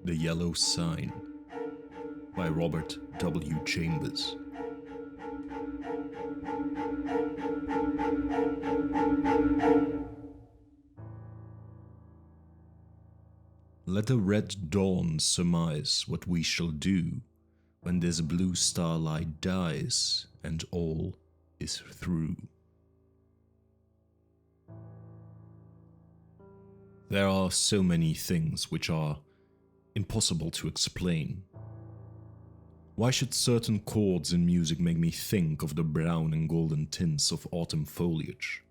The Yellow Sign by Robert W. Chambers. Let the red dawn surmise what we shall do when this blue starlight dies and all is through. There are so many things which are impossible to explain. Why should certain chords in music make me think of the brown and golden tints of autumn foliage?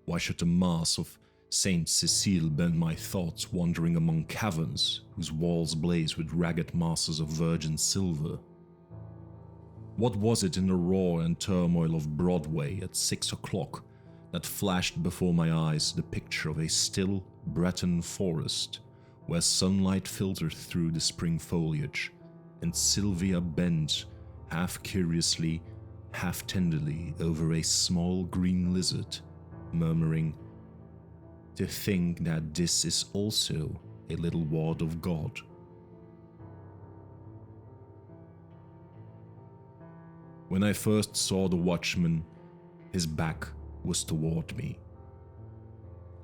Why should the Mass of Saint Cecile bend my thoughts wandering among caverns whose walls blaze with ragged masses of virgin silver? What was it in the roar and turmoil of Broadway at 6 o'clock that flashed before my eyes the picture of a still Breton forest where sunlight filtered through the spring foliage and Sylvia bent half curiously, half tenderly over a small green lizard, murmuring, "To think that this is also a little ward of God." When I first saw the watchman, his back was toward me.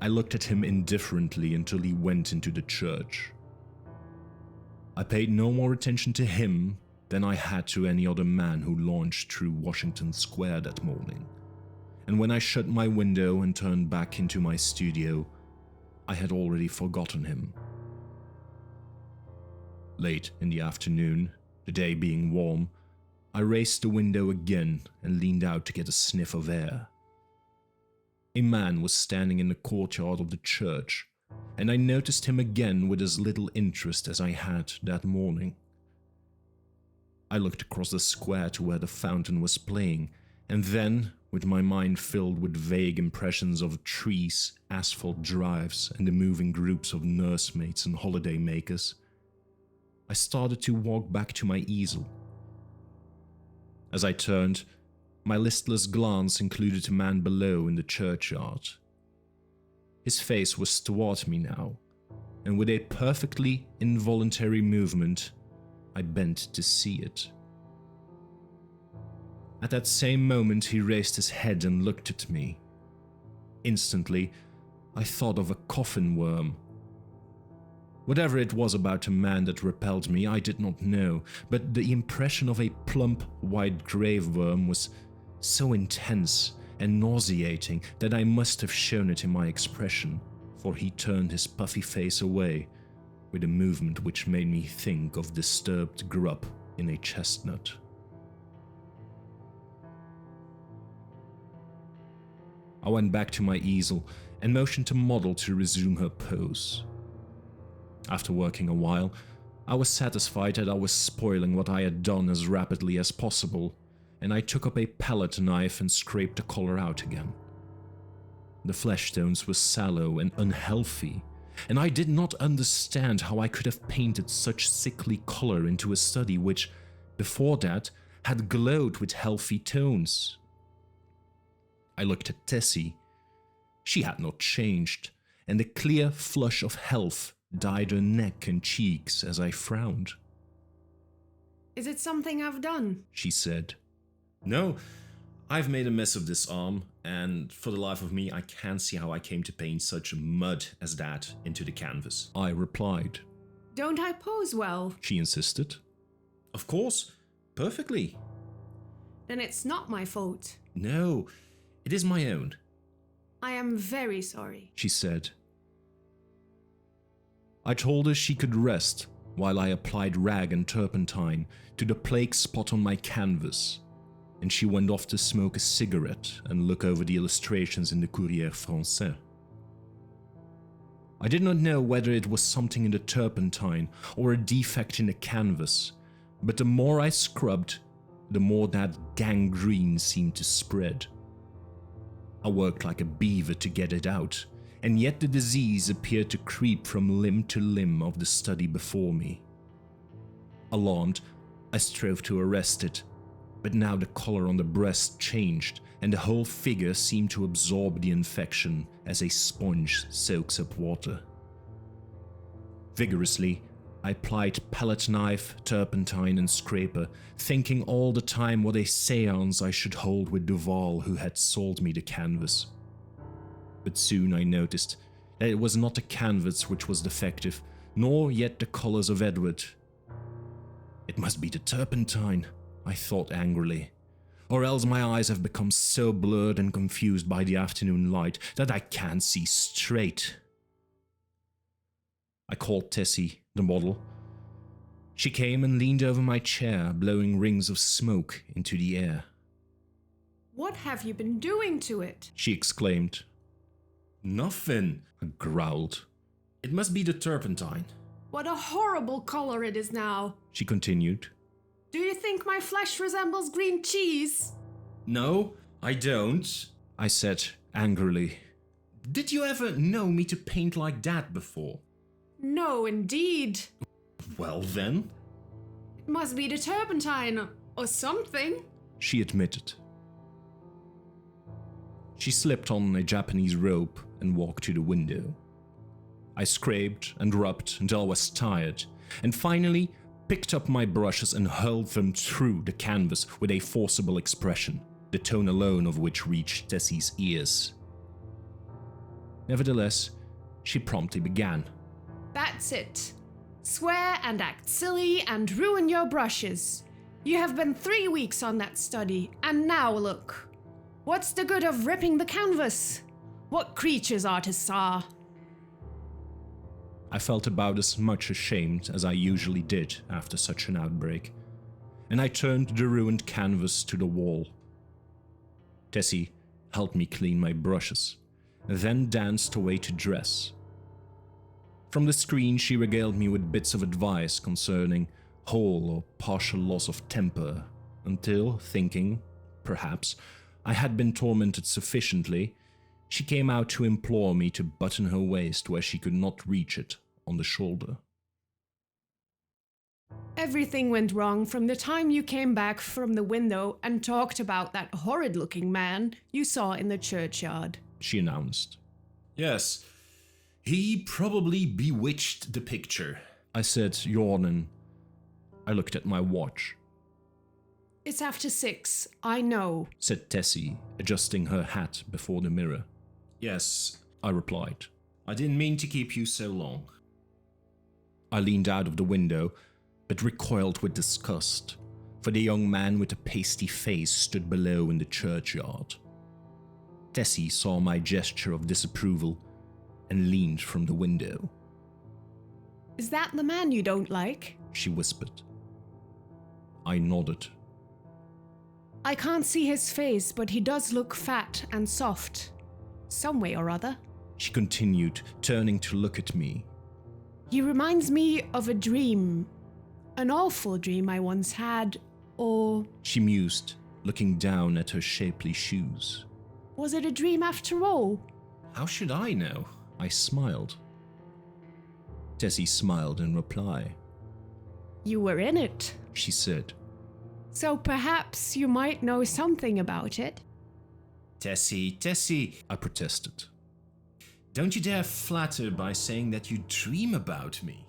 I looked at him indifferently until he went into the church. I paid no more attention to him than I had to any other man who launched through Washington Square that morning, and when I shut my window and turned back into my studio, I had already forgotten him. Late in the afternoon, the day being warm, I raised the window again and leaned out to get a sniff of air. A man was standing in the courtyard of the church, and I noticed him again with as little interest as I had that morning. I looked across the square to where the fountain was playing, and then, with my mind filled with vague impressions of trees, asphalt drives, and the moving groups of nursemaids and holiday makers, I started to walk back to my easel. As I turned, my listless glance included a man below in the churchyard. His face was toward me now, and with a perfectly involuntary movement, I bent to see it. At that same moment, he raised his head and looked at me. Instantly, I thought of a coffin worm. Whatever it was about the man that repelled me, I did not know, but the impression of a plump, white grave worm was so intense and nauseating that I must have shown it in my expression, for he turned his puffy face away with a movement which made me think of disturbed grub in a chestnut. I went back to my easel and motioned to Model to resume her pose. After working a while, I was satisfied that I was spoiling what I had done as rapidly as possible, and I took up a palette knife and scraped the color out again. The flesh tones were sallow and unhealthy, and I did not understand how I could have painted such sickly color into a study which, before that, had glowed with healthy tones. I looked at Tessy. She had not changed, and the clear flush of health dyed her neck and cheeks as I frowned. "Is it something I've done?" she said. "No, I've made a mess of this arm, and for the life of me, I can't see how I came to paint such mud as that into the canvas," I replied. "Don't I pose well?" she insisted. "Of course, perfectly." "Then it's not my fault." "No, it is my own." "I am very sorry," she said. I told her she could rest while I applied rag and turpentine to the plague spot on my canvas, and she went off to smoke a cigarette and look over the illustrations in the Courrier Français. I did not know whether it was something in the turpentine or a defect in the canvas, but the more I scrubbed, the more that gangrene seemed to spread. I worked like a beaver to get it out, and yet the disease appeared to creep from limb to limb of the study before me. Alarmed, I strove to arrest it, but now the color on the breast changed, and the whole figure seemed to absorb the infection as a sponge soaks up water. Vigorously, I plied palette knife, turpentine and scraper, thinking all the time what a séance I should hold with Duval who had sold me the canvas. But soon I noticed that it was not the canvas which was defective, nor yet the colours of Edward. It must be the turpentine, I thought angrily, or else my eyes have become so blurred and confused by the afternoon light that I can't see straight. I called Tessy, the model. She came and leaned over my chair, blowing rings of smoke into the air. What have you been doing to it? She exclaimed. Nothing, I growled. It must be the turpentine. What a horrible color it is now. She continued. Do you think my flesh resembles green cheese? No, I don't, I said angrily. Did you ever know me to paint like that before? No, indeed. Well then. It must be the turpentine or something. She admitted. She slipped on a Japanese robe and walked to the window. I scraped and rubbed until I was tired, and finally picked up my brushes and hurled them through the canvas with a forcible expression, the tone alone of which reached Tessy's ears. Nevertheless, she promptly began. That's it. Swear and act silly and ruin your brushes. You have been 3 weeks on that study, and now look. What's the good of ripping the canvas? What creatures artists are. I felt about as much ashamed as I usually did after such an outbreak, and I turned the ruined canvas to the wall. Tessy helped me clean my brushes, then danced away to dress. From the screen she regaled me with bits of advice concerning whole or partial loss of temper, until, thinking, perhaps, I had been tormented sufficiently, she came out to implore me to button her waist where she could not reach it on the shoulder. Everything went wrong from the time you came back from the window and talked about that horrid-looking man you saw in the churchyard, she announced. Yes, he probably bewitched the picture, I said, yawning. I looked at my watch. It's after 6, I know, said Tessy, adjusting her hat before the mirror. Yes, I replied. I didn't mean to keep you so long. I leaned out of the window, but recoiled with disgust, for the young man with the pasty face stood below in the churchyard. Tessy saw my gesture of disapproval and leaned from the window. Is that the man you don't like? She whispered. I nodded. I can't see his face, but he does look fat and soft. Some way or other. She continued, turning to look at me. He reminds me of a dream. An awful dream I once had, or... She mused, looking down at her shapely shoes. Was it a dream after all? How should I know? I smiled. Tessy smiled in reply. You were in it, she said. So perhaps you might know something about it. Tessy, I protested. Don't you dare flatter by saying that you dream about me.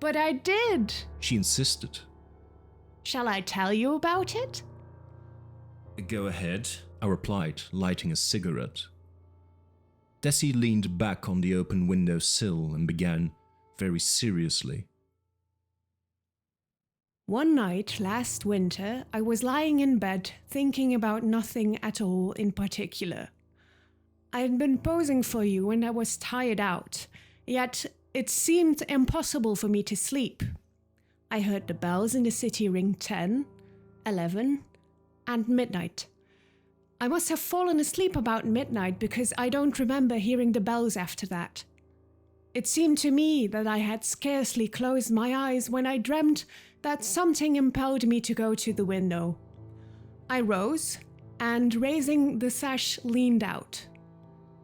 But I did, she insisted. Shall I tell you about it? Go ahead, I replied, lighting a cigarette. Tessy leaned back on the open window sill and began, very seriously. One night last winter, I was lying in bed thinking about nothing at all in particular. I had been posing for you and I was tired out, yet it seemed impossible for me to sleep. I heard the bells in the city ring 10, 11, and midnight. I must have fallen asleep about midnight because I don't remember hearing the bells after that. It seemed to me that I had scarcely closed my eyes when I dreamt that something impelled me to go to the window. I rose and, raising the sash, leaned out.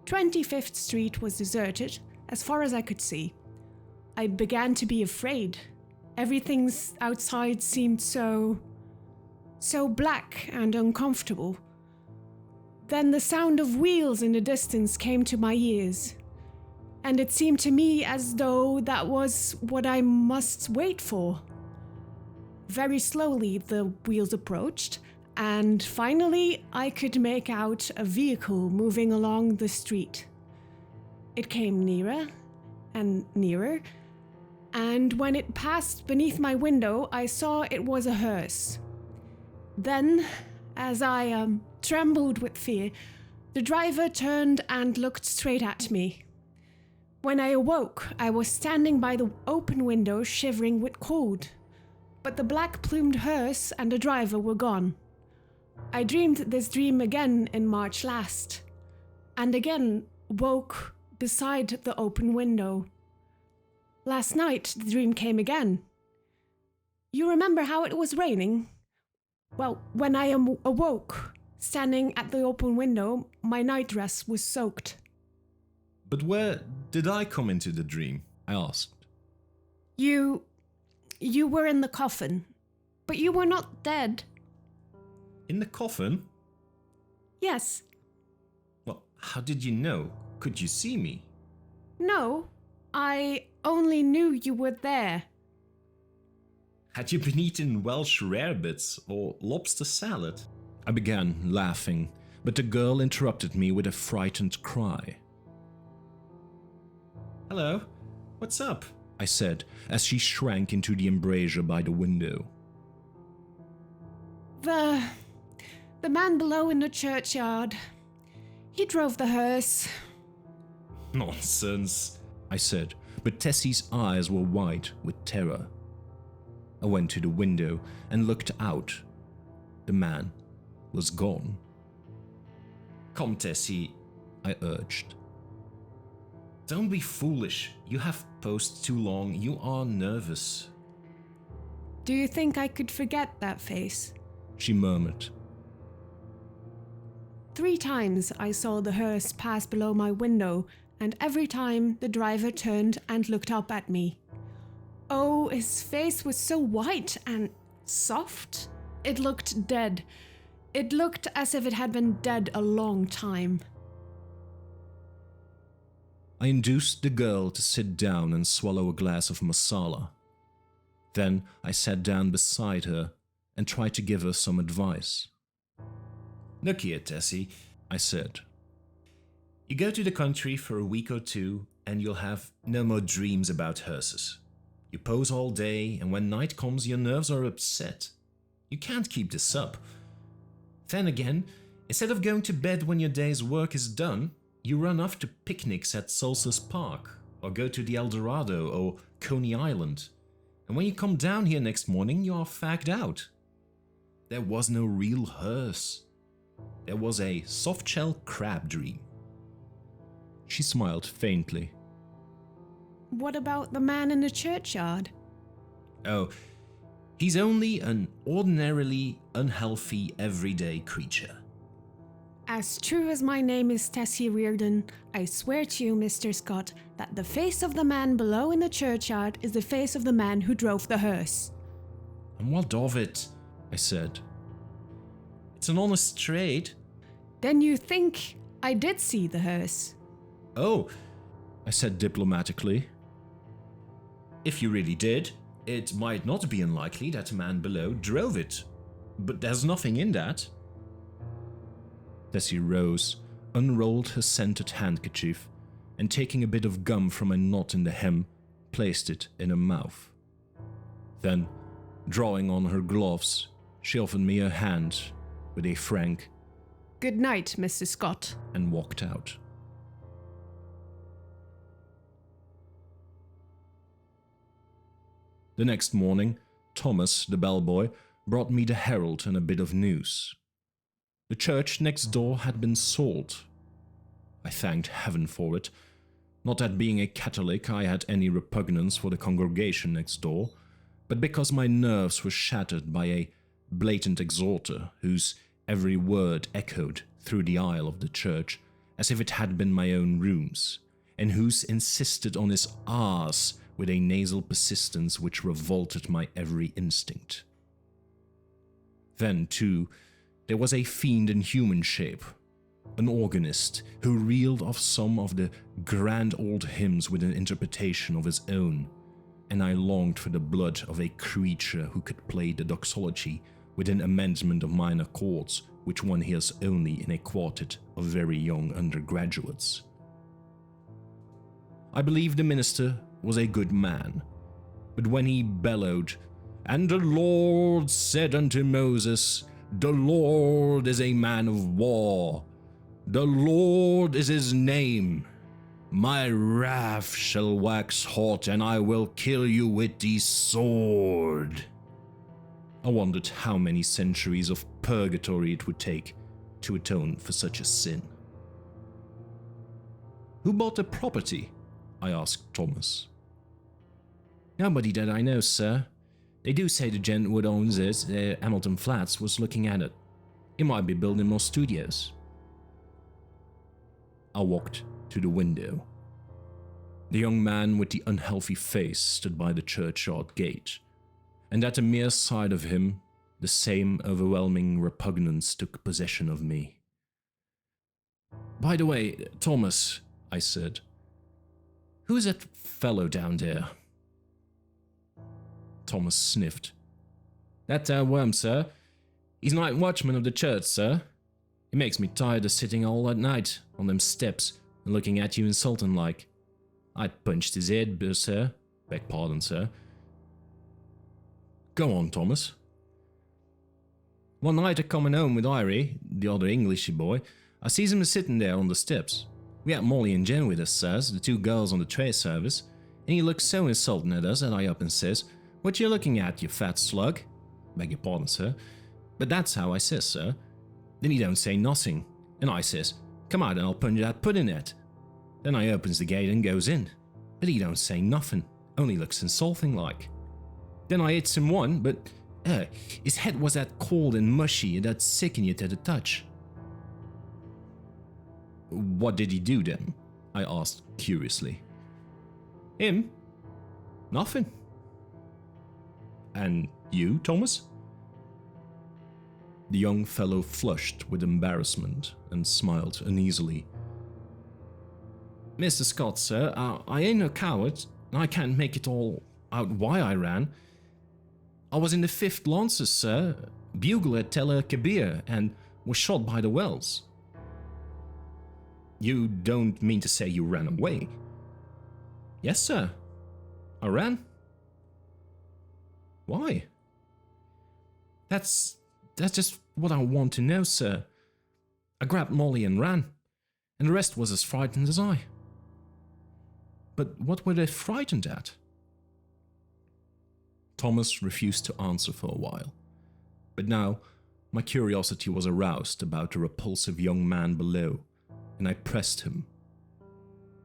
25th Street was deserted, as far as I could see. I began to be afraid. Everything outside seemed so black and uncomfortable. Then the sound of wheels in the distance came to my ears, and it seemed to me as though that was what I must wait for. Very slowly the wheels approached, and finally I could make out a vehicle moving along the street. It came nearer and nearer, and when it passed beneath my window, I saw it was a hearse. Then, as I trembled with fear, the driver turned and looked straight at me. When I awoke, I was standing by the open window shivering with cold, but the black-plumed hearse and the driver were gone. I dreamed this dream again in March last, and again woke beside the open window. Last night the dream came again. You remember how it was raining? Well, when I awoke, standing at the open window, my night dress was soaked. But where did I come into the dream? I asked. You were in the coffin, but you were not dead. In the coffin? Yes. Well, how did you know? Could you see me? No, I only knew you were there. Had you been eating Welsh rarebits or lobster salad? I began laughing, but the girl interrupted me with a frightened cry. Hello, what's up? I said, as she shrank into the embrasure by the window. The man below in the churchyard. He drove the hearse. Nonsense, I said, but Tessy's eyes were wide with terror. I went to the window and looked out. The man was gone. Come, Tessy, I urged. Don't be foolish. You have posed too long. You are nervous. Do you think I could forget that face? She murmured. 3 times I saw the hearse pass below my window, and every time the driver turned and looked up at me. Oh, his face was so white and soft. It looked dead. It looked as if it had been dead a long time. I induced the girl to sit down and swallow a glass of masala. Then I sat down beside her and tried to give her some advice. Look here, Tessy, I said. You go to the country for a week or 2 and you'll have no more dreams about hearses. You pose all day, and when night comes your nerves are upset. You can't keep this up. Then again, instead of going to bed when your day's work is done, you run off to picnics at Solstice Park, or go to the El Dorado or Coney Island. And when you come down here next morning, you are fagged out. There was no real hearse. There was a soft-shell crab dream. She smiled faintly. What about the man in the churchyard? Oh, he's only an ordinarily unhealthy, everyday creature. As true as my name is Tessy Reardon, I swear to you, Mr. Scott, that the face of the man below in the churchyard is the face of the man who drove the hearse. And what of it? I said. It's an honest trade. Then you think I did see the hearse? Oh, I said diplomatically. If you really did, it might not be unlikely that the man below drove it. But there's nothing in that. Tessy rose, unrolled her scented handkerchief, and taking a bit of gum from a knot in the hem, placed it in her mouth. Then, drawing on her gloves, she offered me her hand with a frank "Good night, Mr. Scott," and walked out. The next morning, Thomas, the bellboy, brought me the Herald and a bit of news. The church next door had been sold. I thanked heaven for it. Not that being a Catholic I had any repugnance for the congregation next door, but because my nerves were shattered by a blatant exhorter whose every word echoed through the aisle of the church as if it had been my own rooms, and whose insisted on his R's with a nasal persistence which revolted my every instinct. Then, too, there was a fiend in human shape, an organist who reeled off some of the grand old hymns with an interpretation of his own, and I longed for the blood of a creature who could play the doxology with an amendment of minor chords which one hears only in a quartet of very young undergraduates. I believe the minister was a good man, but when he bellowed, "And the Lord said unto Moses, the Lord is a man of war, the Lord is his name. My wrath shall wax hot, and I will kill you with the sword." I wondered how many centuries of purgatory it would take to atone for such a sin. "Who bought the property?" I asked Thomas. "Nobody that I know, sir. They do say the gent who owns it, Hamilton Flats, was looking at it. He might be building more studios." I walked to the window. The young man with the unhealthy face stood by the churchyard gate, and at the mere sight of him, the same overwhelming repugnance took possession of me. "By the way, Thomas," I said, "who is that fellow down there?" Thomas sniffed. "That worm, sir. He's night watchman of the church, sir. He makes me tired of sitting all at night on them steps and looking at you insulting like. I punched his head, sir. Beg pardon, sir." "Go on, Thomas." "One night I coming home with Irie, the other Englishy boy, I sees him sitting there on the steps. We had Molly and Jen with us, sirs, the two girls on the trade service, and he looked so insulting at us that I up and says, 'What you looking at, you fat slug?' Beg your pardon, sir. But that's how I says, sir. Then he don't say nothing, and I says, 'Come out and I'll punch that pudding net.' Then I opens the gate and goes in, but he don't say nothing, only looks insulting like. Then I hits him one, but his head was that cold and mushy and that sicken you to the touch." "What did he do then?" I asked curiously. "Him? Nothing." "And you, Thomas?" The young fellow flushed with embarrassment and smiled uneasily. "Mr. Scott, sir, I ain't no coward, and I can't make it all out why I ran. I was in the 5th Lancers, sir, bugler at Tel Kabir, and was shot by the Wells." "You don't mean to say you ran away?" "Yes, sir. I ran." "Why?" That's just what I want to know, sir. I grabbed Molly and ran, and the rest was as frightened as I." "But what were they frightened at?" Thomas refused to answer for a while, but now my curiosity was aroused about the repulsive young man below, and I pressed him.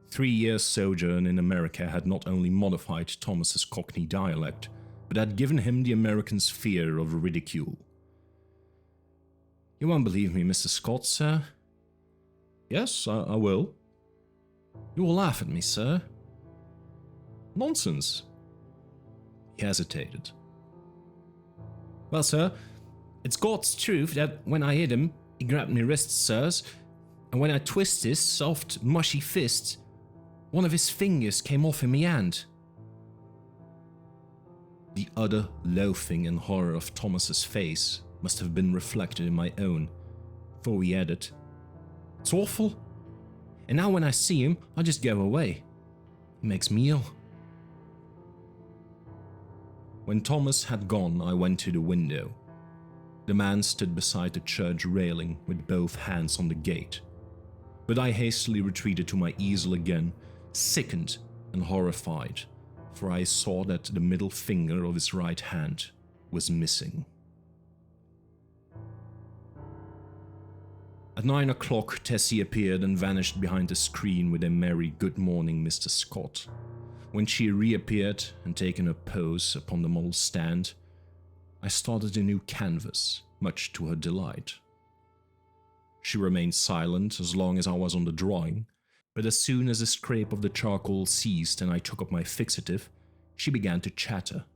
3 years' sojourn in America had not only modified Thomas's Cockney dialect, but had given him the American's fear of ridicule. "You won't believe me, Mr. Scott, sir?" "Yes, I will." "You will laugh at me, sir." "Nonsense." He hesitated. "Well, sir, it's God's truth that when I hit him, he grabbed me wrists, sirs, and when I twist his soft, mushy fist, one of his fingers came off in me hand." The utter loathing and horror of Thomas's face must have been reflected in my own, for he added, "It's awful. And now when I see him, I just go away. He makes me ill." When Thomas had gone, I went to the window. The man stood beside the church railing with both hands on the gate, but I hastily retreated to my easel again, sickened and horrified, for I saw that the middle finger of his right hand was missing. At 9 o'clock, Tessy appeared and vanished behind the screen with a merry "Good morning, Mr. Scott." When she reappeared and taken her pose upon the model stand, I started a new canvas, much to her delight. She remained silent as long as I was on the drawing, but as soon as the scrape of the charcoal ceased and I took up my fixative, she began to chatter.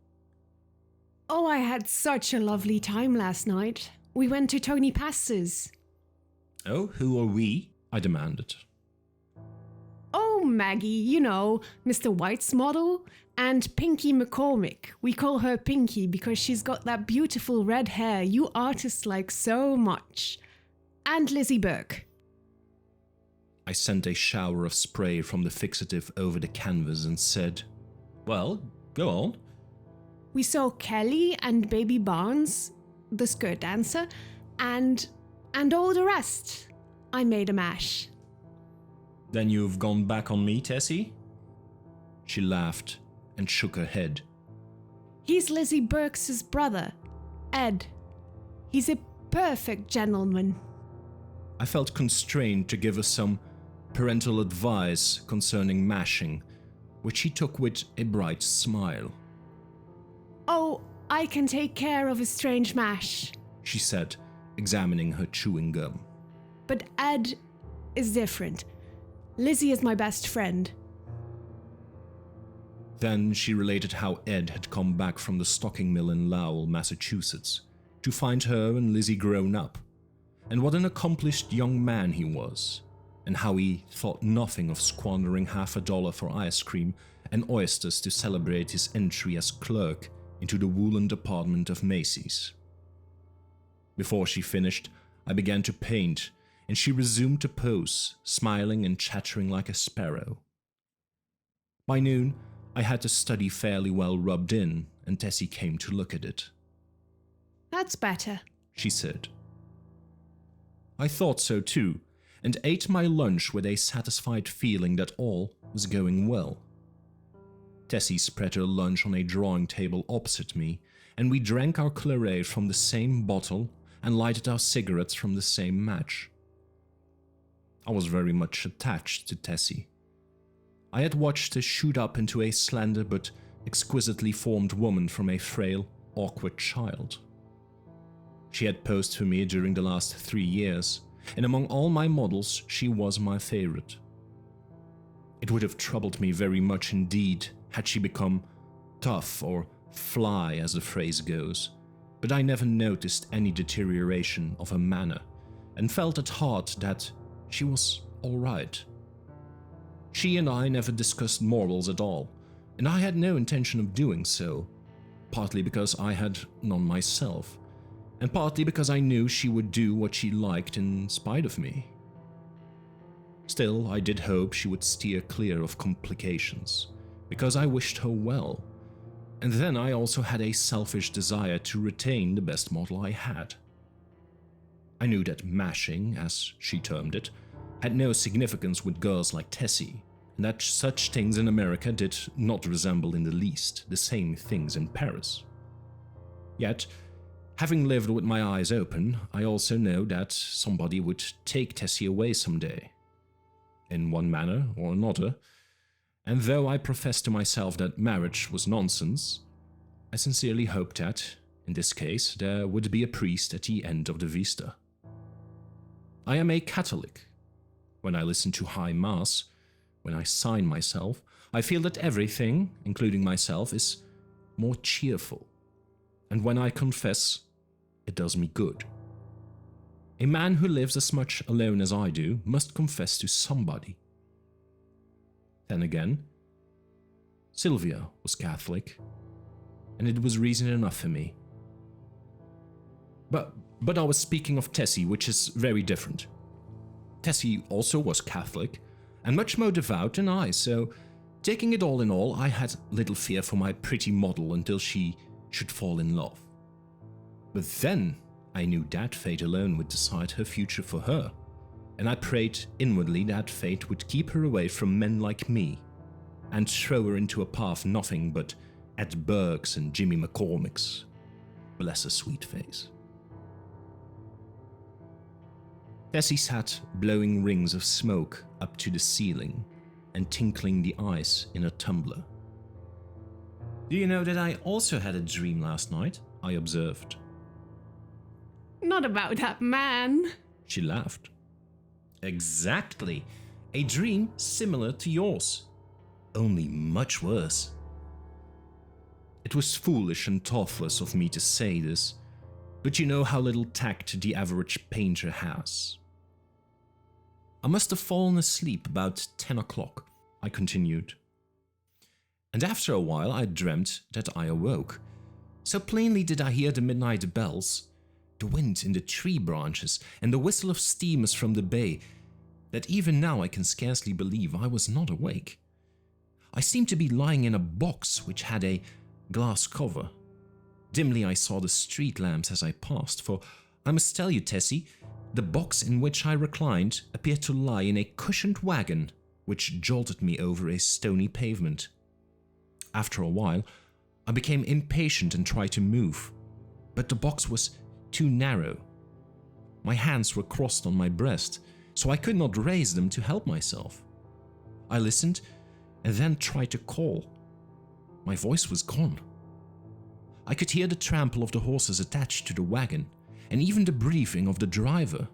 "Oh, I had such a lovely time last night. We went to Tony Pastor's." "Oh, who are we?" I demanded. Oh, Maggie, you know, Mr. White's model, and Pinky McCormick. We call her Pinky because she's got that beautiful red hair you artists like so much. And Lizzie Burke. I sent a shower of spray from the fixative over the canvas and said, "Well, go on." We saw Kelly and Baby Barnes, the skirt dancer, and all the rest. I made a mash. "Then you've gone back on me, Tessy?" She laughed and shook her head. He's Lizzie Burke's brother, Ed. He's a perfect gentleman. I felt constrained to give her some parental advice concerning mashing, which she took with a bright smile. Oh, I can take care of a strange mash. She said, examining her chewing gum. But Ed is different. Lizzie is my best friend. Then she related how Ed had come back from the stocking mill in Lowell, Massachusetts, to find her and Lizzie grown up, and what an accomplished young man he was, and how he thought nothing of squandering $50 for ice cream and oysters to celebrate his entry as clerk into the woolen department of Macy's. Before she finished, I began to paint, and she resumed to pose, smiling and chattering like a sparrow. By noon, I had the study fairly well rubbed in, and Tessy came to look at it. That's better, she said. I thought so too, and ate my lunch with a satisfied feeling that all was going well. Tessy spread her lunch on a drawing table opposite me, and we drank our claret from the same bottle and lighted our cigarettes from the same match. I was very much attached to Tessy. I had watched her shoot up into a slender but exquisitely formed woman from a frail, awkward child. She had posed for me during the last 3 years, and among all my models, she was my favorite. It would have troubled me very much indeed had she become tough or fly, as the phrase goes, but I never noticed any deterioration of her manner, and felt at heart that she was all right. She and I never discussed morals at all, and I had no intention of doing so, partly because I had none myself, and partly because I knew she would do what she liked in spite of me. Still, I did hope she would steer clear of complications, because I wished her well, and then I also had a selfish desire to retain the best model I had. I knew that mashing, as she termed it, had no significance with girls like Tessy, and that such things in America did not resemble in the least the same things in Paris. Yet, having lived with my eyes open, I also know that somebody would take Tessy away someday, in one manner or another, and though I professed to myself that marriage was nonsense, I sincerely hoped that, in this case, there would be a priest at the end of the vista. I am a Catholic. When I listen to High Mass, when I sign myself, I feel that everything, including myself, is more cheerful, and when I confess, it does me good. A man who lives as much alone as I do must confess to somebody. Then again, Sylvia was Catholic, and it was reason enough for me. But I was speaking of Tessy, which is very different. Tessy also was Catholic, and much more devout than I, so taking it all in all, I had little fear for my pretty model until she should fall in love. But then I knew that fate alone would decide her future for her, and I prayed inwardly that fate would keep her away from men like me, and throw her into a path nothing but Ed Burke's and Jimmy McCormick's. Bless her sweet face. Tessy sat blowing rings of smoke up to the ceiling and tinkling the ice in a tumbler. "Do you know that I also had a dream last night?" I observed. Not about that man. She laughed. "Exactly. A dream similar to yours. Only much worse." It was foolish and thoughtless of me to say this, but you know how little tact the average painter has. I must have fallen asleep about 10 o'clock, I continued. And after a while I dreamt that I awoke. So plainly did I hear the midnight bells, the wind in the tree branches, and the whistle of steamers from the bay, that even now I can scarcely believe I was not awake. I seemed to be lying in a box which had a glass cover. Dimly I saw the street lamps as I passed, for I must tell you, Tessy, the box in which I reclined appeared to lie in a cushioned wagon which jolted me over a stony pavement. After a while, I became impatient and tried to move, but the box was too narrow. My hands were crossed on my breast, so I could not raise them to help myself. I listened and then tried to call. My voice was gone. I could hear the trample of the horses attached to the wagon, and even the breathing of the driver.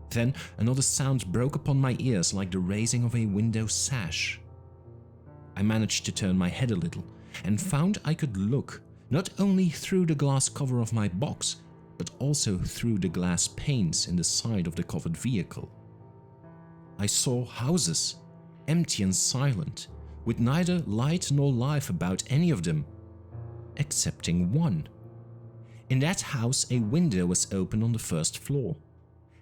Then another sound broke upon my ears like the raising of a window sash. I managed to turn my head a little, and found I could look not only through the glass cover of my box, but also through the glass panes in the side of the covered vehicle. I saw houses, empty and silent, with neither light nor life about any of them, excepting one. In that house a window was open on the first floor,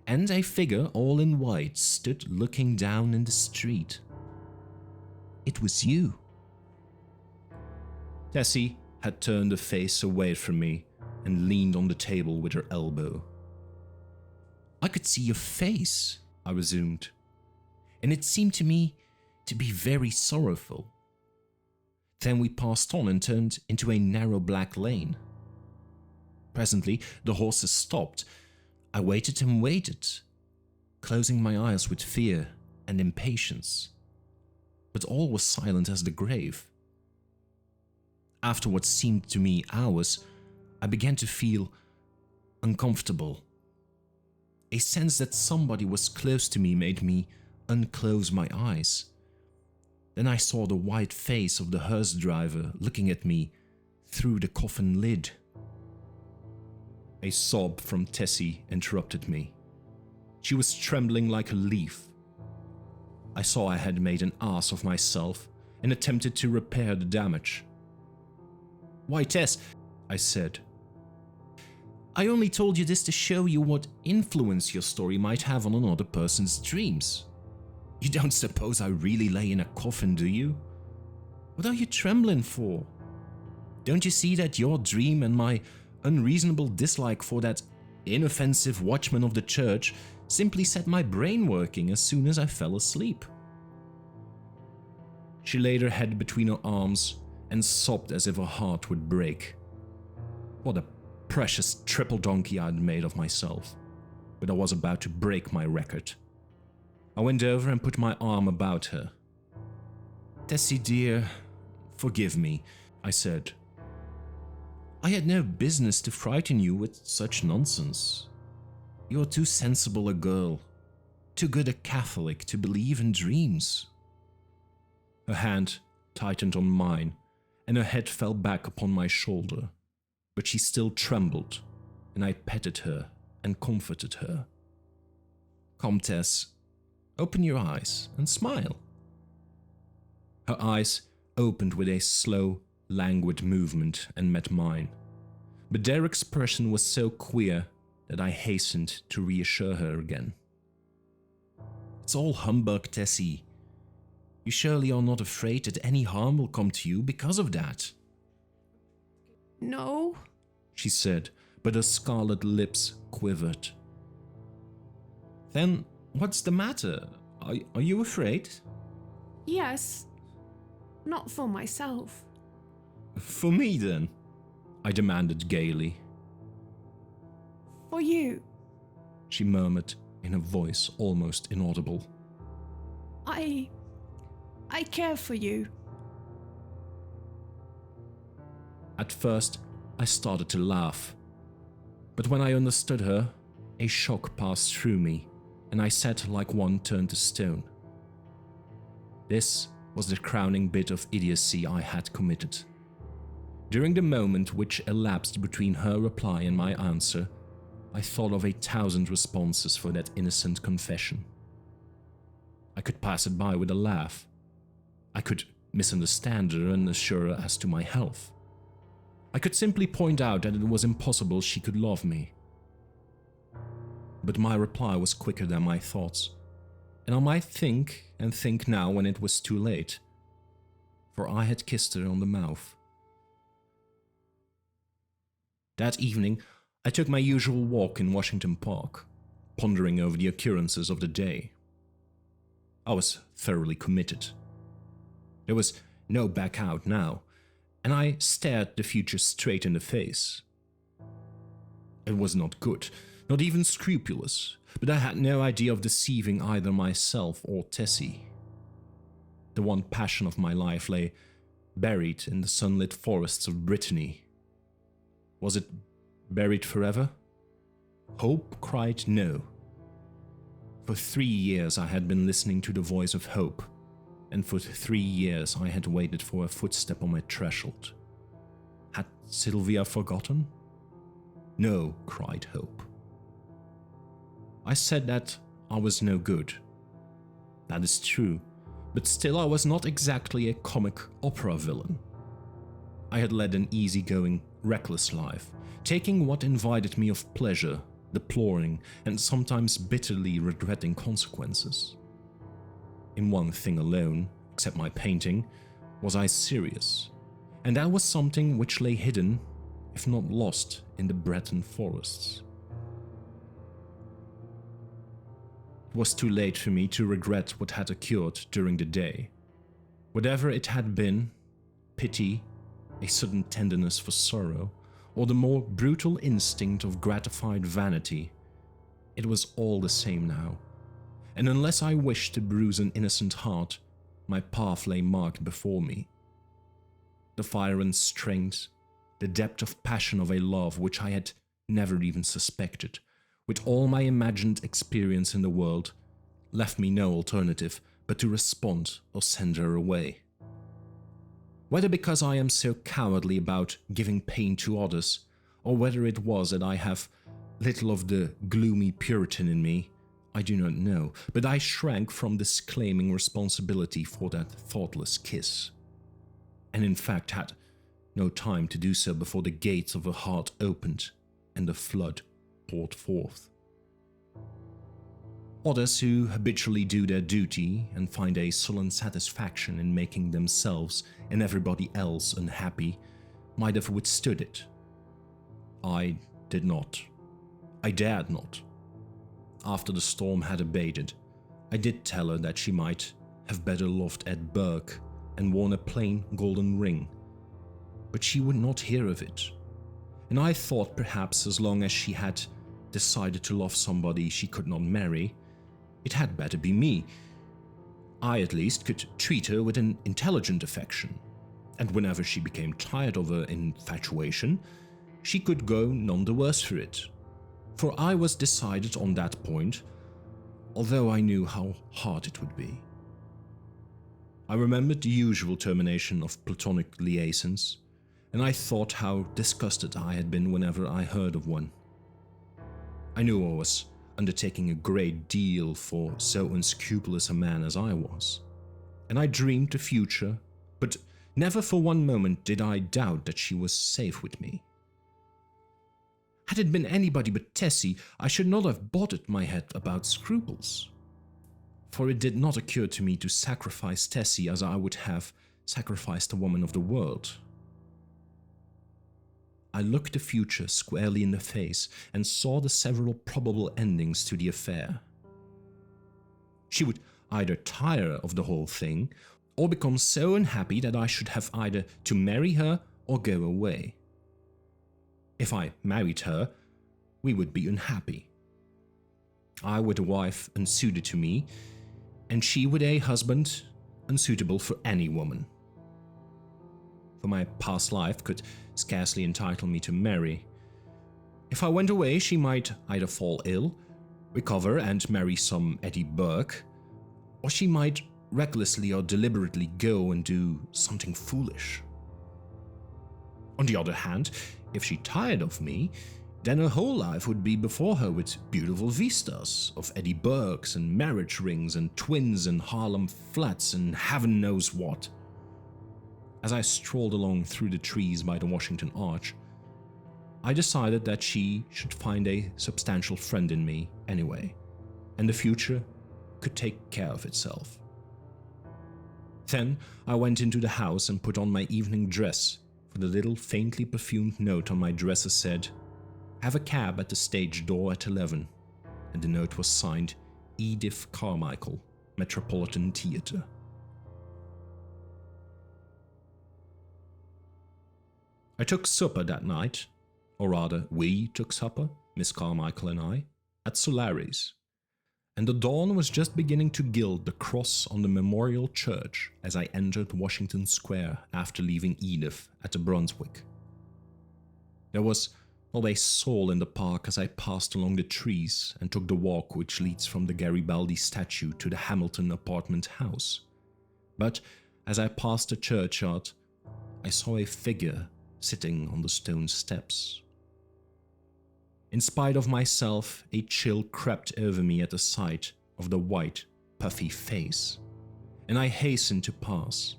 and a figure all in white stood looking down in the street. It was you. Tessy had turned her face away from me and leaned on the table with her elbow. I could see your face, I resumed, and it seemed to me to be very sorrowful. Then we passed on and turned into a narrow black lane. Presently the horses stopped. I waited and waited, closing my eyes with fear and impatience. But all was silent as the grave. After what seemed to me hours, I began to feel uncomfortable. A sense that somebody was close to me made me unclose my eyes. Then I saw the white face of the hearse driver looking at me through the coffin lid. A sob from Tessy interrupted me. She was trembling like a leaf. I saw I had made an ass of myself and attempted to repair the damage. "Why, Tess," I said, "I only told you this to show you what influence your story might have on another person's dreams. You don't suppose I really lay in a coffin, do you? What are you trembling for? Don't you see that your dream and my unreasonable dislike for that inoffensive watchman of the church simply set my brain working as soon as I fell asleep?" She laid her head between her arms and sobbed as if her heart would break. What a precious triple donkey I had made of myself, but I was about to break my record. I went over and put my arm about her. "Tessy dear, forgive me," I said. "I had no business to frighten you with such nonsense. You're too sensible a girl, too good a Catholic to believe in dreams." Her hand tightened on mine, and her head fell back upon my shoulder, but she still trembled, and I petted her and comforted her. "Come, Tess, open your eyes and smile." Her eyes opened with a slow, languid movement and met mine, but their expression was so queer that I hastened to reassure her again. "It's all humbug, Tessy. You surely are not afraid that any harm will come to you because of that?" "No," she said, but her scarlet lips quivered. "Then what's the matter? Are you afraid?" "Yes. Not for myself." "For me, then?" I demanded gaily. "For you. She murmured in a voice almost inaudible. I care for you." At first, I started to laugh, but when I understood her, a shock passed through me, and I sat like one turned to stone. This was the crowning bit of idiocy I had committed. During the moment which elapsed between her reply and my answer, I thought of 1,000 responses for that innocent confession. I could pass it by with a laugh. I could misunderstand her and assure her as to my health. I could simply point out that it was impossible she could love me. But my reply was quicker than my thoughts, and I might think and think now when it was too late, for I had kissed her on the mouth. That evening, I took my usual walk in Washington Park, pondering over the occurrences of the day. I was thoroughly committed. There was no back out now, and I stared the future straight in the face. It was not good, not even scrupulous, but I had no idea of deceiving either myself or Tessy. The one passion of my life lay buried in the sunlit forests of Brittany. Was it buried forever? Hope cried no. For 3 years I had been listening to the voice of hope, and for 3 years I had waited for a footstep on my threshold. Had Sylvia forgotten? No, cried hope. I said that I was no good. That is true, but still I was not exactly a comic opera villain. I had led an easygoing, reckless life, taking what invited me of pleasure, deploring and sometimes bitterly regretting consequences. In one thing alone, except my painting, was I serious, and that was something which lay hidden, if not lost, in the Breton forests. It was too late for me to regret what had occurred during the day. Whatever it had been, pity, a sudden tenderness for sorrow, or the more brutal instinct of gratified vanity, it was all the same now, and unless I wished to bruise an innocent heart, my path lay marked before me. The fire and strength, the depth of passion of a love which I had never even suspected, with all my imagined experience in the world, left me no alternative but to respond or send her away. Whether because I am so cowardly about giving pain to others, or whether it was that I have little of the gloomy Puritan in me, I do not know, but I shrank from disclaiming responsibility for that thoughtless kiss, and in fact had no time to do so before the gates of her heart opened and the flood poured forth. Others who habitually do their duty and find a sullen satisfaction in making themselves and everybody else unhappy might have withstood it. I did not. I dared not. After the storm had abated, I did tell her that she might have better loved Ed Burke and worn a plain golden ring, but she would not hear of it, and I thought perhaps as long as she had decided to love somebody she could not marry, it had better be me. I at least could treat her with an intelligent affection, and whenever she became tired of her infatuation, she could go none the worse for it. For I was decided on that point, although I knew how hard it would be. I remembered the usual termination of platonic liaisons, and I thought how disgusted I had been whenever I heard of one. I knew I was undertaking a great deal for so unscrupulous a man as I was, and I dreamed the future, but never for one moment did I doubt that she was safe with me. Had it been anybody but Tessy, I should not have bothered my head about scruples, for it did not occur to me to sacrifice Tessy as I would have sacrificed a woman of the world. I looked the future squarely in the face and saw the several probable endings to the affair. She would either tire of the whole thing, or become so unhappy that I should have either to marry her or go away. If I married her, we would be unhappy. I with a wife unsuited to me, and she with a husband unsuitable for any woman. For my past life could scarcely entitle me to marry. If I went away, she might either fall ill, recover and marry some Eddie Burke, or she might recklessly or deliberately go and do something foolish. On the other hand, if she tired of me, then her whole life would be before her with beautiful vistas of Eddie Burkes and marriage rings and twins and Harlem flats and heaven knows what. As I strolled along through the trees by the Washington Arch, I decided that she should find a substantial friend in me anyway, and the future could take care of itself. Then I went into the house and put on my evening dress, for the little faintly perfumed note on my dresser said, "Have a cab at the stage door at 11, and the note was signed Edith Carmichael, Metropolitan Theatre. I took supper that night, or rather we took supper, Miss Carmichael and I, at Solari's, and the dawn was just beginning to gild the cross on the memorial church as I entered Washington Square after leaving Edith at the Brunswick. There was not a soul in the park as I passed along the trees and took the walk which leads from the Garibaldi statue to the Hamilton apartment house. But as I passed the churchyard, I saw a figure sitting on the stone steps. In spite of myself, a chill crept over me at the sight of the white, puffy face, and I hastened to pass.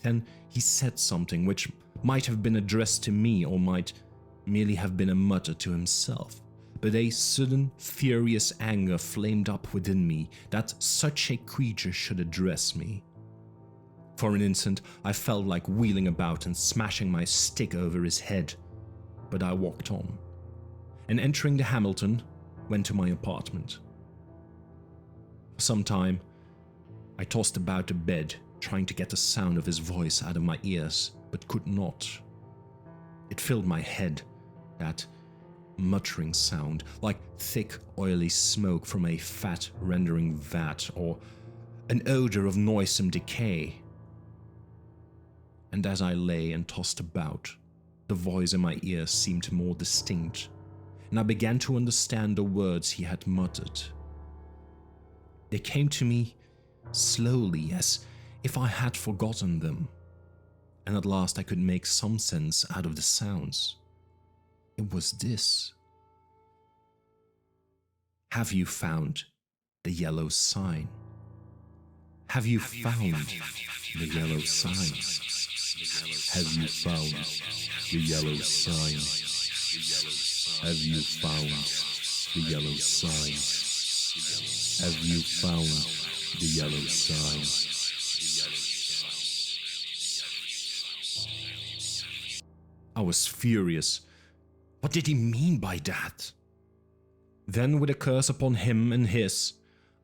Then he said something which might have been addressed to me or might merely have been a mutter to himself, but a sudden, furious anger flamed up within me that such a creature should address me. For an instant, I felt like wheeling about and smashing my stick over his head, but I walked on, and entering the Hamilton, went to my apartment. For some time, I tossed about the bed, trying to get the sound of his voice out of my ears, but could not. It filled my head, that muttering sound, like thick, oily smoke from a fat rendering vat, or an odor of noisome decay. And as I lay and tossed about, the voice in my ear seemed more distinct, and I began to understand the words he had muttered. They came to me slowly, as if I had forgotten them, and at last I could make some sense out of the sounds. It was this. Have you found the yellow sign? Have you found the yellow sign? Have you found the yellow sign? Have you found the yellow sign? Have you found the yellow sign? I was furious. What did he mean by that? Then, with a curse upon him and his,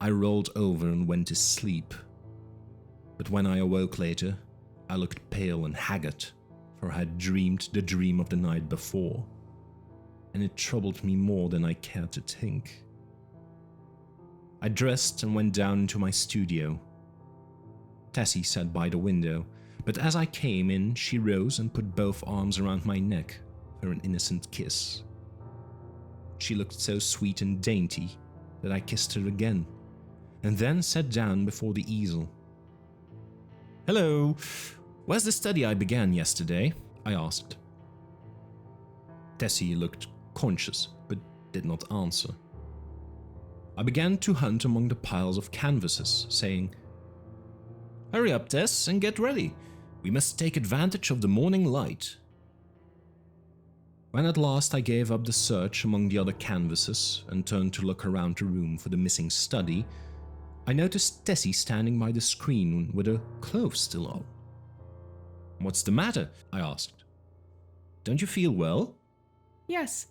I rolled over and went to sleep. But when I awoke later, I looked pale and haggard, for I had dreamed the dream of the night before, and it troubled me more than I cared to think. I dressed and went down into my studio. Tessy sat by the window, but as I came in, she rose and put both arms around my neck for an innocent kiss. She looked so sweet and dainty that I kissed her again, and then sat down before the easel. "Hello, where's the study I began yesterday?" I asked. Tessy looked conscious, but did not answer. I began to hunt among the piles of canvases, saying, "Hurry up, Tess, and get ready. We must take advantage of the morning light." When at last I gave up the search among the other canvases and turned to look around the room for the missing study, I noticed Tessy standing by the screen with her clothes still on. "What's the matter?" I asked. "Don't you feel well?" Yes.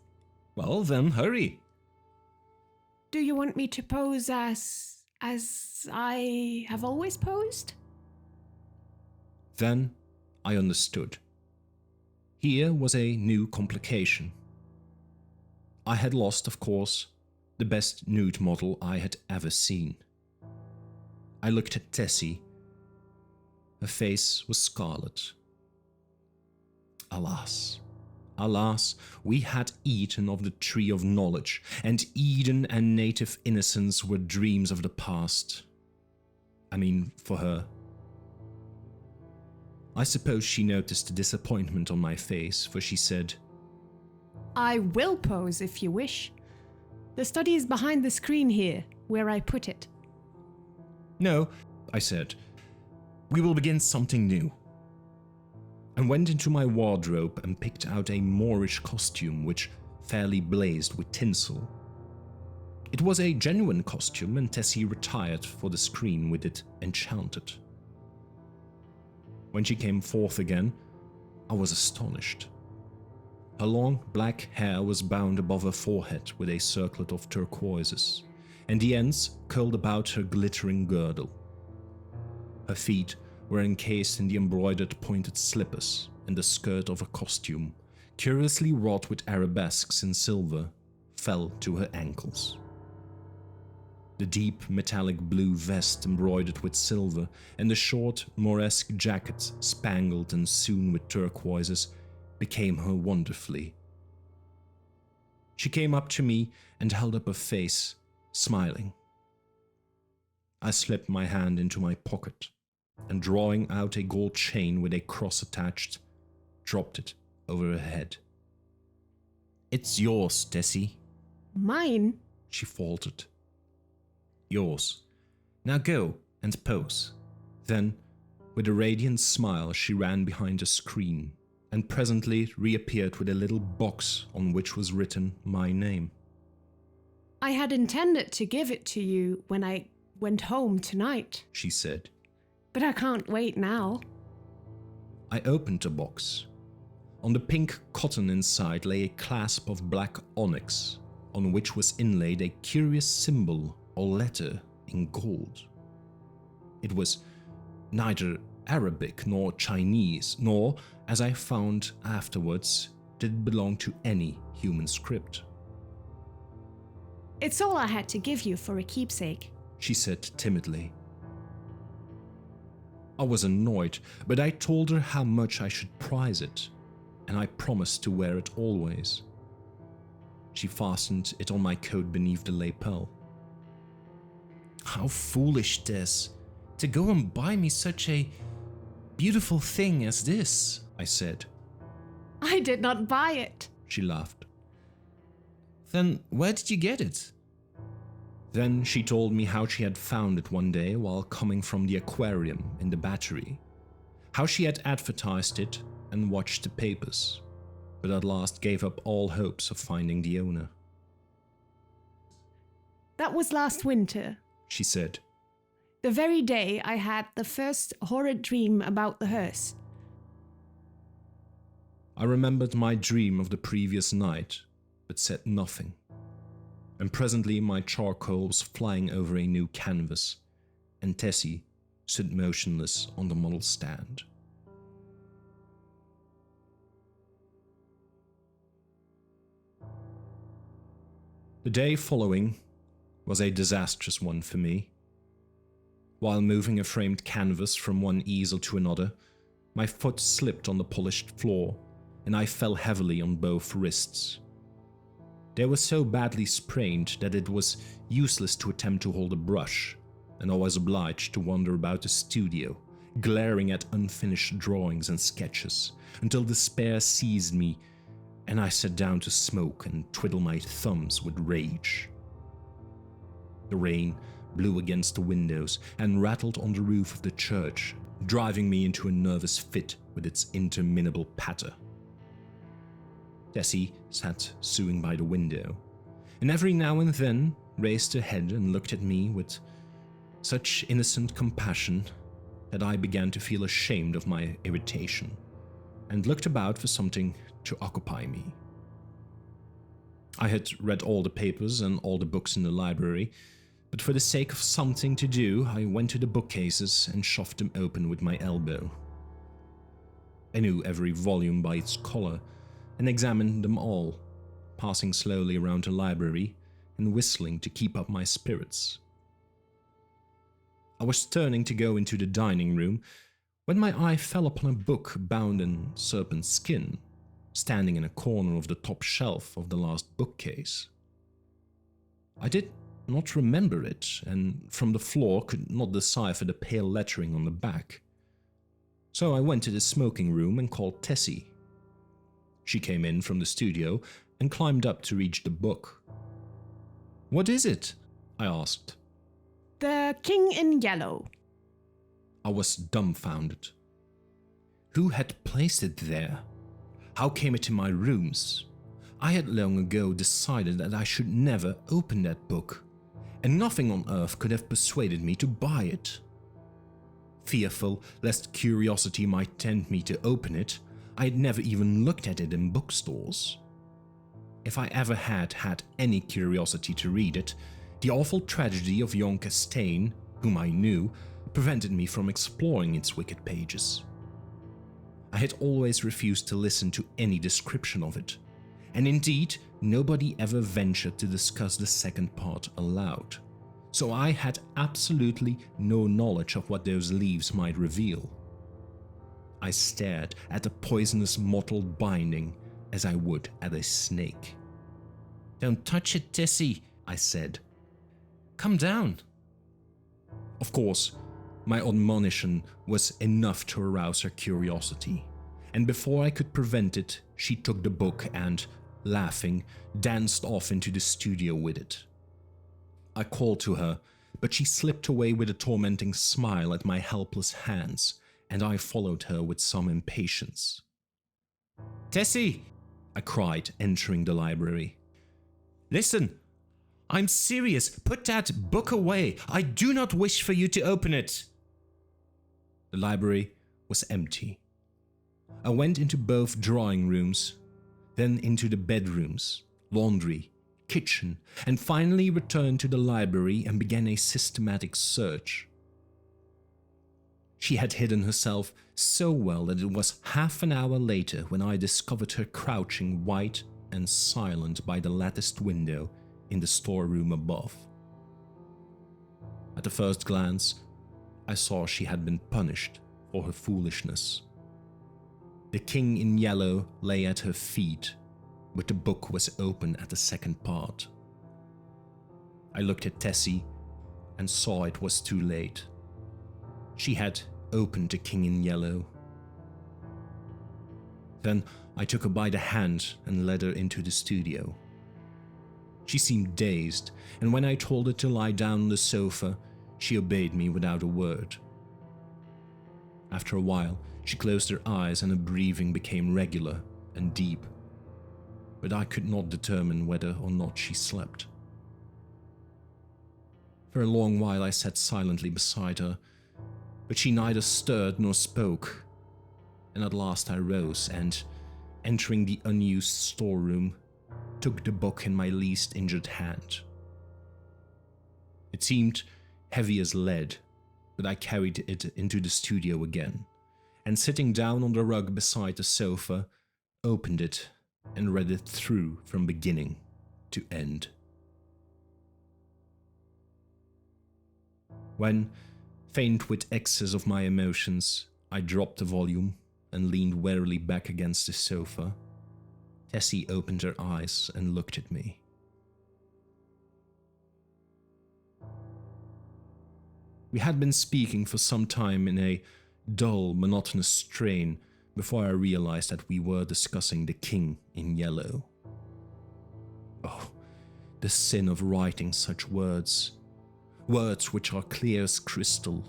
"Well, then hurry." Do you want me to pose as I have always posed? Then I understood. Here was a new complication. I had lost, of course, the best nude model I had ever seen. I looked at Tessy. Her face was scarlet. Alas, alas, we had eaten of the tree of knowledge, and Eden and native innocence were dreams of the past. I mean, for her. I suppose she noticed the disappointment on my face, for she said, I will pose if you wish. The study is behind the screen here, where I put it. No, I said. We will begin something new. And went into my wardrobe and picked out a Moorish costume which fairly blazed with tinsel. It was a genuine costume, and Tessy retired for the screen with it enchanted. When she came forth again, I was astonished. Her long black hair was bound above her forehead with a circlet of turquoises, and the ends curled about her glittering girdle. Her feet were encased in the embroidered pointed slippers, and the skirt of her costume, curiously wrought with arabesques in silver, fell to her ankles. The deep metallic blue vest embroidered with silver, and the short Mauresque jacket spangled and sewn with turquoises became her wonderfully. She came up to me and held up her face, smiling. I slipped my hand into my pocket, and drawing out a gold chain with a cross attached, dropped it over her head. "It's yours, Tessy," Mine? she faltered. "Yours. Now go and pose." Then, with a radiant smile, she ran behind a screen, and presently reappeared with a little box on which was written my name. I had intended to give it to you when I went home tonight, she said. but I can't wait now. I opened the box. On the pink cotton inside lay a clasp of black onyx, on which was inlaid a curious symbol or letter in gold. It was neither Arabic nor Chinese, nor, as I found afterwards, did it belong to any human script. It's all I had to give you for a keepsake. She said timidly. I was annoyed, but I told her how much I should prize it, and I promised to wear it always. She fastened it on my coat beneath the lapel. "How foolish, Tess, to go and buy me such a beautiful thing as this," I said. I did not buy it. She laughed. "Then where did you get it?" Then she told me how she had found it one day while coming from the aquarium in the Battery, how she had advertised it and watched the papers, but at last gave up all hopes of finding the owner. That was last winter, She said. the very day I had the first horrid dream about the hearse. I remembered my dream of the previous night, but said nothing. And presently my charcoal was flying over a new canvas, and Tessy stood motionless on the model stand. The day following was a disastrous one for me. While moving a framed canvas from one easel to another, my foot slipped on the polished floor, and I fell heavily on both wrists. They were so badly sprained that it was useless to attempt to hold a brush, and I was obliged to wander about the studio, glaring at unfinished drawings and sketches, until despair seized me, and I sat down to smoke and twiddle my thumbs with rage. The rain blew against the windows and rattled on the roof of the church, driving me into a nervous fit with its interminable patter. Tessy sat sewing by the window, and every now and then raised her head and looked at me with such innocent compassion that I began to feel ashamed of my irritation, and looked about for something to occupy me. I had read all the papers and all the books in the library, but for the sake of something to do, I went to the bookcases and shoved them open with my elbow. I knew every volume by its collar, and examined them all, passing slowly around the library and whistling to keep up my spirits. I was turning to go into the dining room when my eye fell upon a book bound in serpent skin, standing in a corner of the top shelf of the last bookcase. I did not remember it, and from the floor could not decipher the pale lettering on the back. So I went to the smoking room and called Tessy. She came in from the studio and climbed up to reach the book. "What is it?" I asked. The King in Yellow. I was dumbfounded. Who had placed it there? How came it in my rooms? I had long ago decided that I should never open that book, and nothing on earth could have persuaded me to buy it. Fearful lest curiosity might tempt me to open it, I had never even looked at it in bookstores. If I ever had had any curiosity to read it, the awful tragedy of young Castaigne, whom I knew, prevented me from exploring its wicked pages. I had always refused to listen to any description of it, and indeed nobody ever ventured to discuss the second part aloud, so I had absolutely no knowledge of what those leaves might reveal. I stared at the poisonous mottled binding as I would at a snake. "Don't touch it, Tessy," I said. "Come down." Of course, my admonition was enough to arouse her curiosity, and before I could prevent it, she took the book and, laughing, danced off into the studio with it. I called to her, but she slipped away with a tormenting smile at my helpless hands, and I followed her with some impatience. "Tessy!" I cried, entering the library. "Listen! I'm serious! Put that book away! I do not wish for you to open it!" The library was empty. I went into both drawing rooms, then into the bedrooms, laundry, kitchen, and finally returned to the library and began a systematic search. She had hidden herself so well that it was half an hour later when I discovered her crouching white and silent by the latticed window in the storeroom above. At the first glance, I saw she had been punished for her foolishness. The King in Yellow lay at her feet, but the book was open at the second part. I looked at Tessy and saw it was too late. She had opened the King in Yellow. Then I took her by the hand and led her into the studio. She seemed dazed, and when I told her to lie down on the sofa, she obeyed me without a word. After a while, she closed her eyes and her breathing became regular and deep, but I could not determine whether or not she slept. For a long while I sat silently beside her, but she neither stirred nor spoke, and at last I rose and, entering the unused storeroom, took the book in my least injured hand. It seemed heavy as lead, but I carried it into the studio again, and sitting down on the rug beside the sofa, opened it and read it through from beginning to end. When, faint with excess of my emotions, I dropped the volume and leaned wearily back against the sofa, Tessy opened her eyes and looked at me. We had been speaking for some time in a dull, monotonous strain before I realized that we were discussing the King in Yellow. Oh, the sin of writing such words. Words which are clear as crystal,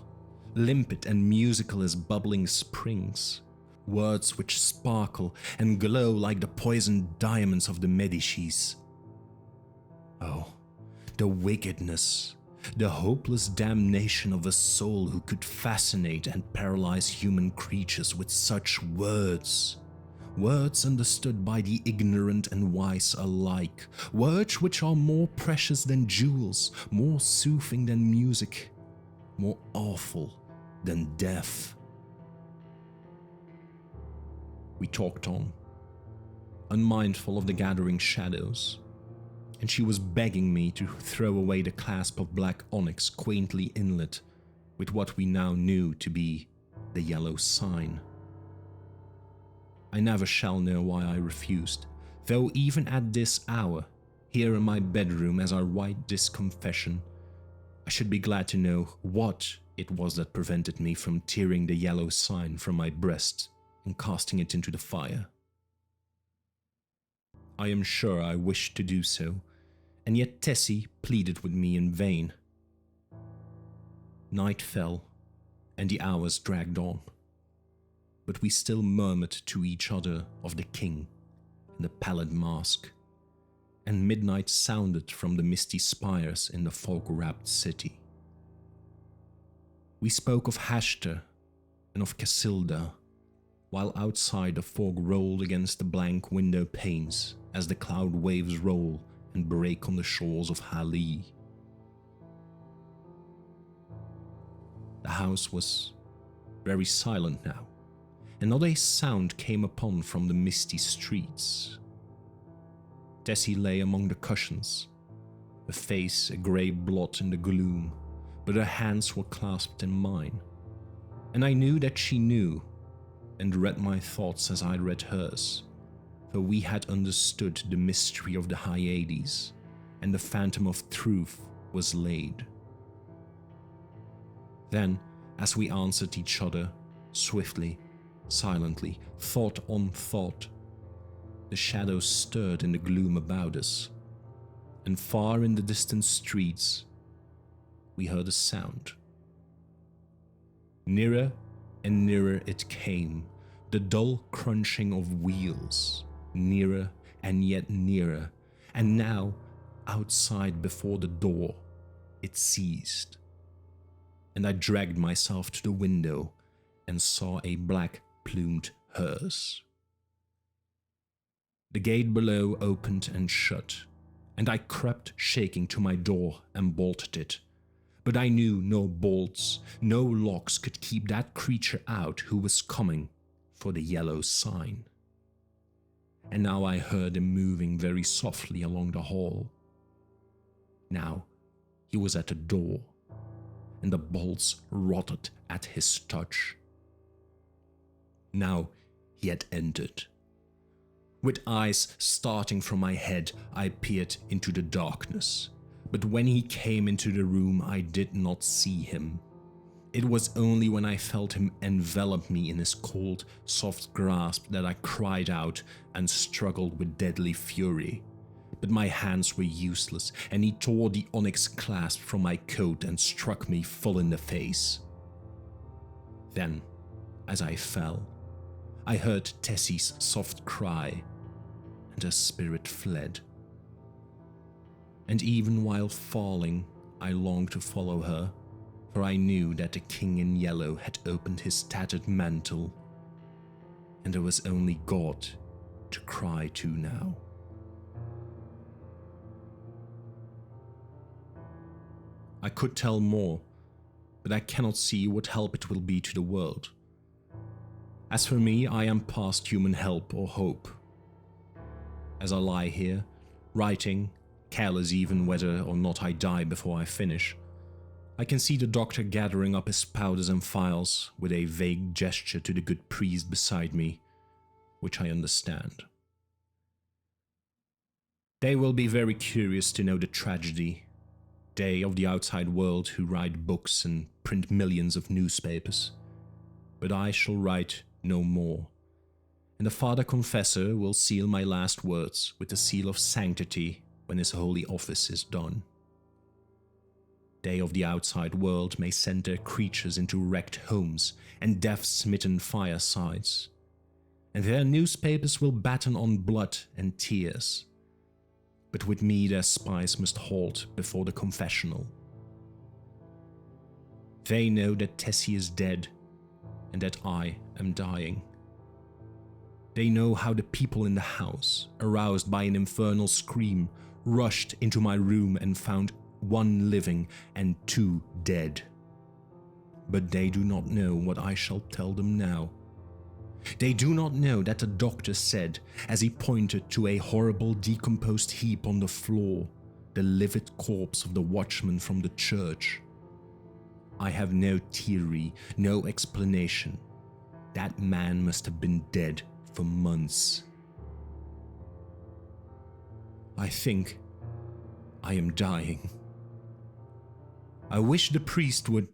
limpid and musical as bubbling springs. Words which sparkle and glow like the poisoned diamonds of the Medicis. Oh, the wickedness, the hopeless damnation of a soul who could fascinate and paralyze human creatures with such words. Words understood by the ignorant and wise alike. Words which are more precious than jewels, more soothing than music, more awful than death. We talked on, unmindful of the gathering shadows, and she was begging me to throw away the clasp of black onyx quaintly inlet with what we now knew to be the yellow sign. I never shall know why I refused, though even at this hour, here in my bedroom as I write this confession, I should be glad to know what it was that prevented me from tearing the yellow sign from my breast and casting it into the fire. I am sure I wished to do so, and yet Tessy pleaded with me in vain. Night fell, and the hours dragged on, but we still murmured to each other of the king and the pallid mask, and midnight sounded from the misty spires in the fog-wrapped city. We spoke of Hashter and of Casilda, while outside the fog rolled against the blank window panes as the cloud waves roll and break on the shores of Hali. The house was very silent now, and not a sound came upon from the misty streets. Tessy lay among the cushions, her face a grey blot in the gloom, but her hands were clasped in mine, and I knew that she knew and read my thoughts as I read hers, for we had understood the mystery of the Hyades, and the phantom of truth was laid. Then, as we answered each other, swiftly, silently, thought on thought, the shadows stirred in the gloom about us, and far in the distant streets we heard a sound. Nearer and nearer it came, the dull crunching of wheels, nearer and yet nearer, and now, outside before the door, it ceased, and I dragged myself to the window and saw a black-plumed hearse. The gate below opened and shut, and I crept shaking to my door and bolted it. But I knew no bolts, no locks could keep that creature out who was coming for the yellow sign. And now I heard him moving very softly along the hall. Now he was at the door, and the bolts rotted at his touch. Now he had entered. With eyes starting from my head, I peered into the darkness. But when he came into the room, I did not see him. It was only when I felt him envelop me in his cold, soft grasp that I cried out and struggled with deadly fury. But my hands were useless, and he tore the onyx clasp from my coat and struck me full in the face. Then, as I fell, I heard Tessy's soft cry, and her spirit fled. And even while falling, I longed to follow her, for I knew that the king in yellow had opened his tattered mantle, and there was only God to cry to now. I could tell more, but I cannot see what help it will be to the world. As for me, I am past human help or hope. As I lie here, writing, careless even whether or not I die before I finish, I can see the doctor gathering up his powders and phials with a vague gesture to the good priest beside me, which I understand. They will be very curious to know the tragedy, they of the outside world who write books and print millions of newspapers, but I shall write no more, and the Father Confessor will seal my last words with the seal of sanctity when his holy office is done. They of the outside world may send their creatures into wrecked homes and death-smitten firesides, and their newspapers will batten on blood and tears. But with me their spies must halt before the confessional. They know that Tessy is dead, and that I am dying. They know how the people in the house, aroused by an infernal scream, rushed into my room and found 1 living and 2 dead. But they do not know what I shall tell them now. They do not know that the doctor said, as he pointed to a horrible decomposed heap on the floor, the livid corpse of the watchman from the church. I have no theory, no explanation. That man must have been dead for months. I think I am dying. I wish the priest would